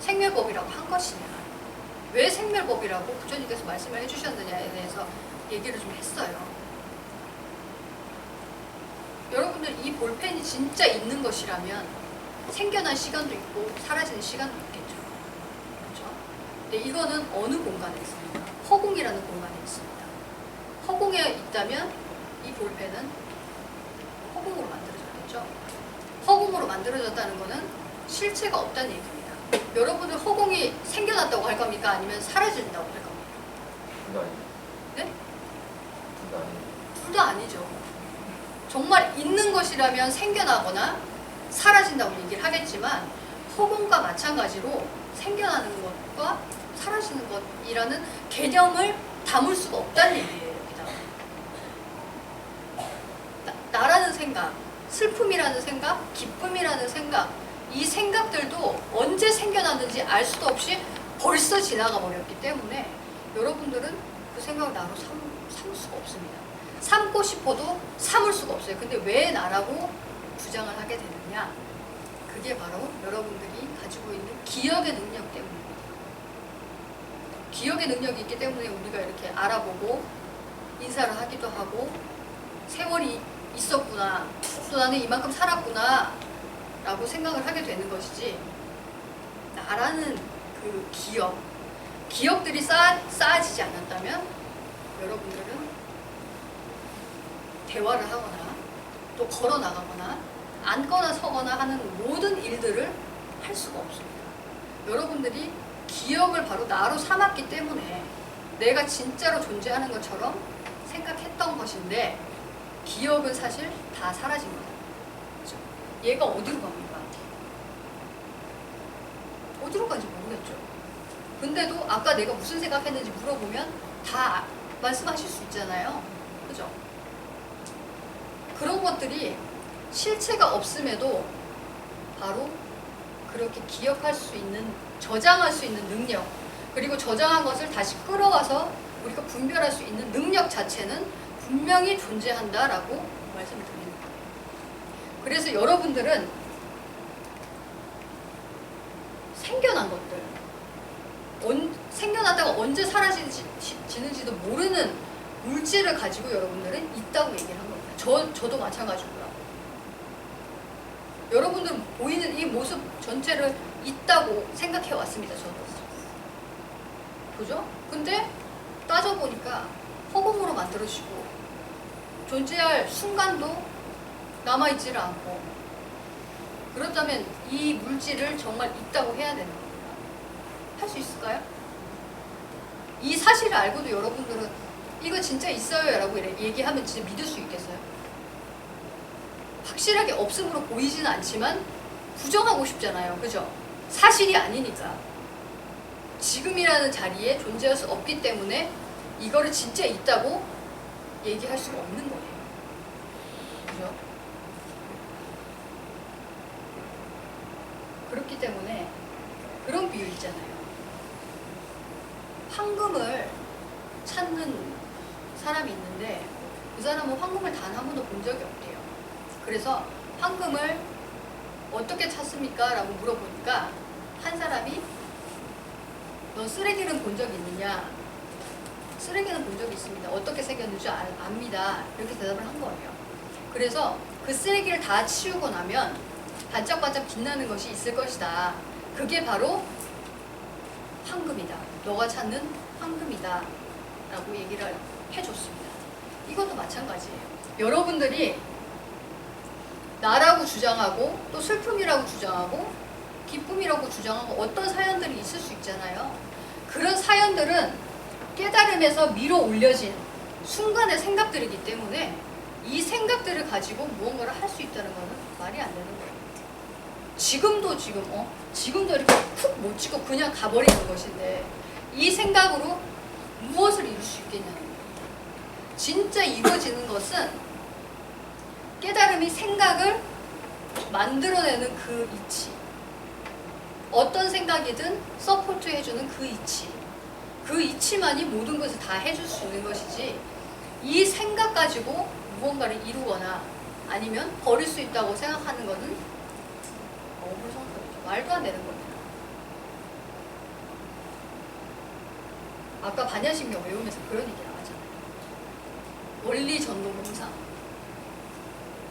생멸법이라고 한 것이냐, 왜 생멸법이라고 부처님께서 말씀을 해주셨느냐에 대해서 얘기를 좀 했어요. 여러분들 이 볼펜이 진짜 있는 것이라면 생겨난 시간도 있고 사라지는 시간도 있겠죠. 그렇죠? 근데 이거는 어느 공간에 있습니까? 허공이라는 공간에 있습니다. 허공에 있다면 이 볼펜은 허공으로 만들어졌겠죠. 허공으로 만들어졌다는 것은 실체가 없다는 얘기입니다. 여러분들 허공이 생겨났다고 할 겁니까? 아니면 사라진다고 할 겁니까? 둘 다 아니에요. 네? 둘 다 아니에요. 둘 다 아니죠. 정말 있는 것이라면 생겨나거나 사라진다고 얘기를 하겠지만 허공과 마찬가지로 생겨나는 것과 사라지는 것이라는 개념을 담을 수가 없다는 얘기예요. 여기다. 나라는 생각, 슬픔이라는 생각, 기쁨이라는 생각, 이 생각들도 언제 생겨났는지 알 수도 없이 벌써 지나가 버렸기 때문에 여러분들은 그 생각을 나로 삼을 수가 없습니다. 삼고 싶어도 삼을 수가 없어요. 근데 왜 나라고 주장을 하게 되느냐? 그게 바로 여러분들이 가지고 있는 기억의 능력 때문입니다. 기억의 능력이 있기 때문에 우리가 이렇게 알아보고 인사를 하기도 하고 세월이 있었구나, 또 나는 이만큼 살았구나 라고 생각을 하게 되는 것이지, 나라는 그 기억들이 쌓아지지 않았다면 여러분들은 대화를 하거나 또 걸어 나가거나 앉거나 서거나 하는 모든 일들을 할 수가 없습니다. 여러분들이 기억을 바로 나로 삼았기 때문에 내가 진짜로 존재하는 것처럼 생각했던 것인데, 기억은 사실 다 사라진 거예요. 그렇죠? 얘가 어디로 갑니까? 어디로 간지 모르겠죠. 근데도 아까 내가 무슨 생각했는지 물어보면 다 말씀하실 수 있잖아요. 그죠? 그런 것들이 실체가 없음에도 바로 그렇게 기억할 수 있는, 저장할 수 있는 능력, 그리고 저장한 것을 다시 끌어와서 우리가 분별할 수 있는 능력 자체는 분명히 존재한다라고 말씀을 드리는 거예요. 그래서 여러분들은 생겨난 것들, 생겨났다가 언제 사라지는지도 모르는 물질을 가지고 여러분들은 있다고 얘기를 한 겁니다. 저도 마찬가지고요. 여러분들은 보이는 이 모습 전체를 있다고 생각해 왔습니다. 저도. 그죠? 근데 따져보니까 허공으로 만들어지고 존재할 순간도 남아있지를 않고, 그렇다면 이 물질을 정말 있다고 해야 되는 겁니다. 할 수 있을까요? 이 사실을 알고도 여러분들은 이거 진짜 있어요 라고 얘기하면 진짜 믿을 수 있겠어요? 확실하게 없음으로 보이지는 않지만 부정하고 싶잖아요. 그죠? 사실이 아니니까. 지금이라는 자리에 존재할 수 없기 때문에 이거를 진짜 있다고 얘기할 수가 없는 거예요. 그죠? 그렇기 때문에 그런 비유 있잖아요. 황금을 찾는 사람이 있는데 그 사람은 황금을 단 한 번도 본 적이 없대요. 그래서 황금을 어떻게 찾습니까? 라고 물어보니까 한 사람이 너 쓰레기는 본 적 있느냐? 쓰레기는 본 적이 있습니다. 어떻게 생겼는지 압니다. 이렇게 대답을 한 거예요. 그래서 그 쓰레기를 다 치우고 나면 반짝반짝 빛나는 것이 있을 것이다. 그게 바로 황금이다. 너가 찾는 황금이다. 라고 얘기를 해줬습니다. 이것도 마찬가지예요. 여러분들이 나라고 주장하고 또 슬픔이라고 주장하고 기쁨이라고 주장하고 어떤 사연들이 있을 수 있잖아요. 그런 사연들은 깨달음에서 밀어 올려진 순간의 생각들이기 때문에 이 생각들을 가지고 무언가를 할 수 있다는 것은 말이 안 되는 거예요. 지금도 이렇게 훅 못 치고 그냥 가버리는 것인데 이 생각으로 무엇을 이룰 수 있겠냐는 거예요. 진짜 이루어지는 것은 깨달음이 생각을 만들어내는 그 이치, 어떤 생각이든 서포트해주는 그 이치, 그 이치만이 모든 것을 다 해줄 수 있는 것이지 이 생각 가지고 무언가를 이루거나 아니면 버릴 수 있다고 생각하는 것은 어불성설이죠. 말도 안 되는 겁니다. 아까 반야신경 외우면서 그런 얘기 나왔잖아요. 원리 전도 공상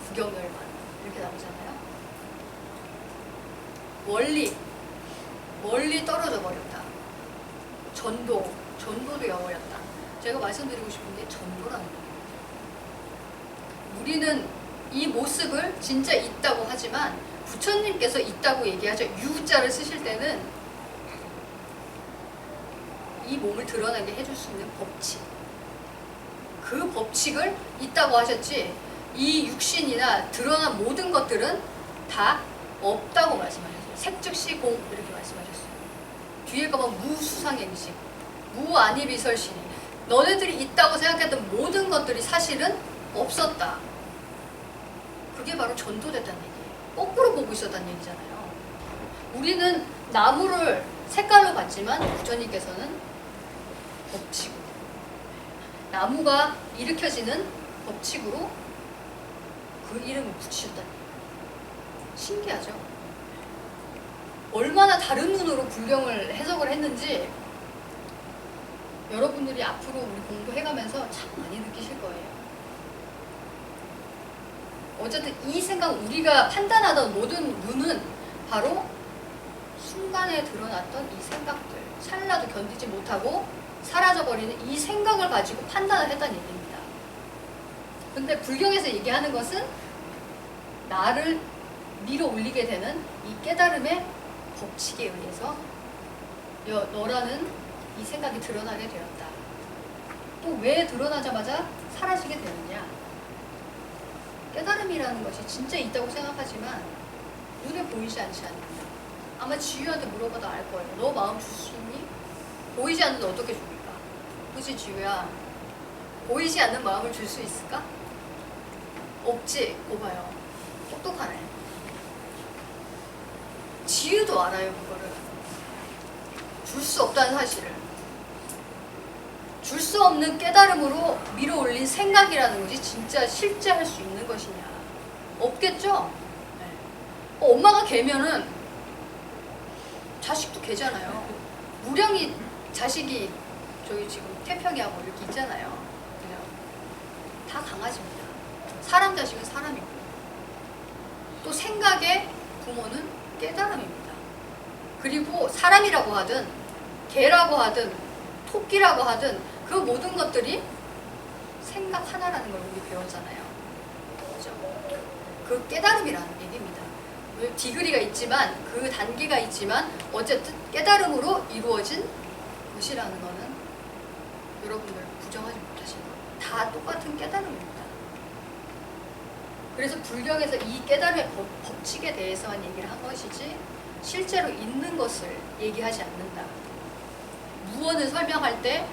구경열만 이렇게 나오잖아요. 멀리 떨어져 버렸다. 전도도 잃어버렸다. 제가 말씀드리고 싶은 게 전도라는 거예요. 우리는 이 모습을 진짜 있다고 하지만 부처님께서 있다고 얘기하죠. 유자를 쓰실 때는 이 몸을 드러나게 해줄 수 있는 법칙, 그 법칙을 있다고 하셨지 이 육신이나 드러난 모든 것들은 다 없다고 말씀하셨어요. 색즉시 공 이렇게 말씀하셨어요. 뒤에 가면 무수상행식, 무안이비설신이 너네들이 있다고 생각했던 모든 것들이 사실은 없었다. 그게 바로 전도됐다는 얘기예요. 거꾸로 보고 있었다는 얘기잖아요. 우리는 나무를 색깔로 봤지만 부처님께서는 법칙으로, 나무가 일으켜지는 법칙으로 그 이름을 붙이셨다는 얘기예요. 신기하죠? 얼마나 다른 눈으로 불경을 해석을 했는지 여러분들이 앞으로 우리 공부해가면서 참 많이 느끼실 거예요. 어쨌든 이 생각, 우리가 판단하던 모든 눈은 바로 순간에 드러났던 이 생각들, 찰나도 견디지 못하고 사라져버리는 이 생각을 가지고 판단을 했다는 얘기입니다. 근데 불경에서 얘기하는 것은 나를 밀어 올리게 되는 이 깨달음의 법칙에 의해서 너라는 이 생각이 드러나게 되었다. 또 왜 드러나자마자 사라지게 되느냐? 깨달음이라는 것이 진짜 있다고 생각하지만 눈에 보이지 않지 않느냐. 아마 지유한테 물어봐도 알 거예요. 너 마음 줄 수 있니? 보이지 않는데 어떻게 줍니까? 그치 지유야? 보이지 않는 마음을 줄 수 있을까? 없지? 고봐요. 똑똑하네. 지유도 알아요. 그거를 줄 수 없다는 사실을. 줄 수 없는 깨달음으로 밀어올린 생각이라는 것이 진짜 실제 할 수 있는 것이냐? 없겠죠? 네. 엄마가 개면은 자식도 개잖아요. 무량이 자식이 저희 지금 태평이하고 이렇게 있잖아요. 그냥 다 강아지입니다. 사람 자식은 사람이고 또 생각의 부모는 깨달음입니다. 그리고 사람이라고 하든 개라고 하든 토끼라고 하든 그 모든 것들이 생각 하나라는 걸 우리 배웠잖아요. 그죠? 그 깨달음이라는 얘기입니다. 디그리가 있지만 그 단계가 있지만 어쨌든 깨달음으로 이루어진 것이라는 거는 여러분들 부정하지 못하시는 거예요. 다 똑같은 깨달음입니다. 그래서 불경에서 이 깨달음의 법칙에 대해서만 얘기를 한 것이지 실제로 있는 것을 얘기하지 않는다. 무언을 설명할 때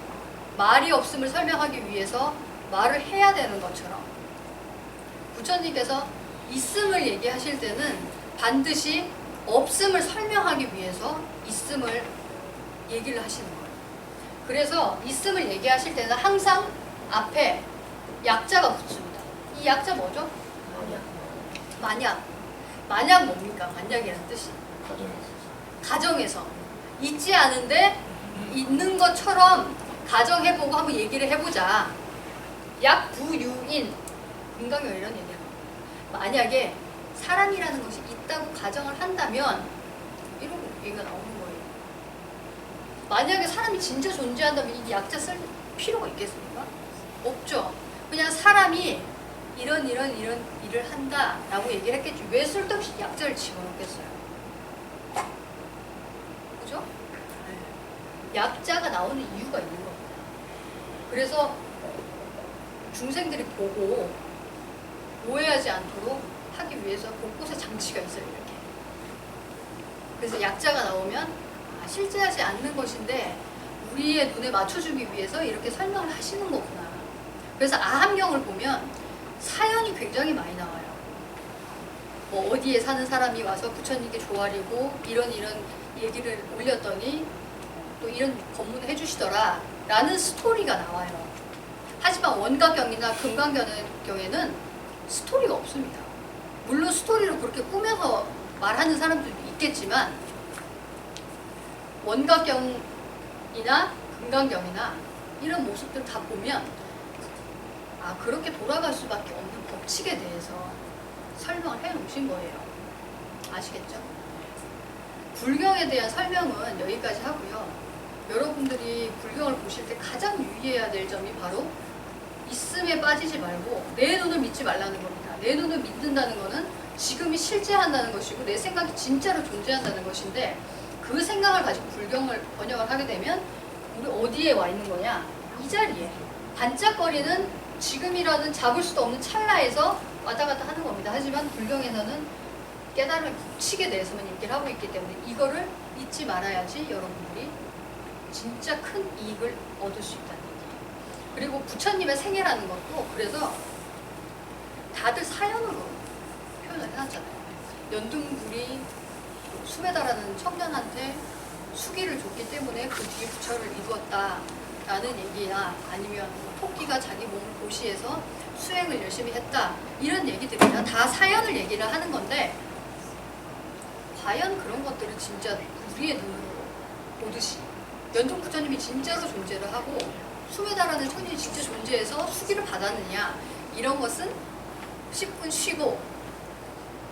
말이 없음을 설명하기 위해서 말을 해야 되는 것처럼 부처님께서 있음을 얘기하실 때는 반드시 없음을 설명하기 위해서 있음을 얘기를 하시는 거예요. 그래서 있음을 얘기하실 때는 항상 앞에 약자가 붙습니다. 이 약자 뭐죠? 만약. 만약 뭡니까? 만약이라는 뜻이. 가정에서. 있지 않은데 있는 것처럼 가정해보고 한번 얘기를 해보자. 약부유인. 인간이 이런 얘기를 합니다. 만약에 사랑이라는 것이 있다고 가정을 한다면 이런 얘기가 나오는 거예요. 만약에 사람이 진짜 존재한다면 이 약자 쓸 필요가 있겠습니까? 없죠. 그냥 사람이 이런 일을 한다라고 얘기를 했겠죠. 왜 쓸데없이 약자를 집어넣겠어요? 그죠? 약자가 나오는 이유가 있는 겁니다. 그래서 중생들이 보고 오해하지 않도록 하기 위해서 곳곳에 장치가 있어요. 이렇게. 그래서 약자가 나오면 실제하지 않는 것인데 우리의 눈에 맞춰주기 위해서 이렇게 설명을 하시는 거구나. 그래서 아함경을 보면 사연이 굉장히 많이 나와요. 뭐 어디에 사는 사람이 와서 부처님께 조아리고 이런 얘기를 올렸더니 또 이런 법문을 해주시더라 라는 스토리가 나와요. 하지만 원가경이나 금강경에는 스토리가 없습니다. 물론 스토리를 그렇게 꾸며서 말하는 사람들도 있겠지만 원가경이나 금강경이나 이런 모습들 다 보면 그렇게 돌아갈 수밖에 없는 법칙에 대해서 설명을 해놓으신 거예요. 아시겠죠? 불경에 대한 설명은 여기까지 하고요. 여러분들이 불경을 보실 때 가장 유의해야 될 점이 바로 있음에 빠지지 말고 내 눈을 믿지 말라는 겁니다. 내 눈을 믿는다는 거는 지금이 실제한다는 것이고 내 생각이 진짜로 존재한다는 것인데 그 생각을 가지고 불경을 번역을 하게 되면 우리 어디에 와 있는 거냐? 이 자리에 반짝거리는 지금이라는 잡을 수도 없는 찰나에서 왔다 갔다 하는 겁니다. 하지만 불경에서는 깨달음의 법칙에 대해서만 얘기를 하고 있기 때문에 이거를 잊지 말아야지 여러분들이 진짜 큰 이익을 얻을 수 있다는 얘기예요. 그리고 부처님의 생애라는 것도 그래서 다들 사연으로 표현을 해놨잖아요. 연등굴이 수메다라는 청년한테 수기를 줬기 때문에 그 뒤에 부처를 이루었다라는 얘기나 아니면 토끼가 자기 몸을 고시해서 수행을 열심히 했다 이런 얘기들이나 다 사연을 얘기를 하는 건데 과연 그런 것들을 진짜 우리의 눈으로 보듯이 연등 부처님이 진짜로 존재를 하고 수메다라는 청년이 진짜 존재해서 수기를 받았느냐 이런 것은 10분 쉬고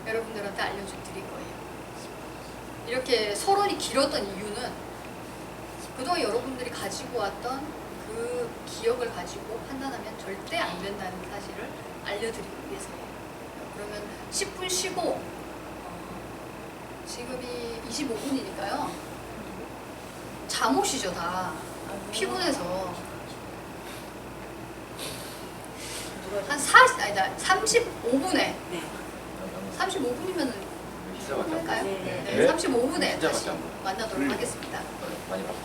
여러분들한테 알려드릴 거예요. 이렇게 서론이 길었던 이유는 그동안 여러분들이 가지고 왔던 그 기억을 가지고 판단하면 절대 안 된다는 사실을 알려드리기 위해서예요. 그러면 10분 쉬고 지금이 25분이니까요. 잠옷이죠 다. 피곤해서 한 35분에 네. 35분이면 진짜 할까요? 네. 네, 35분에 진짜 다시 맞죠? 만나도록 하겠습니다. 많이 봤어.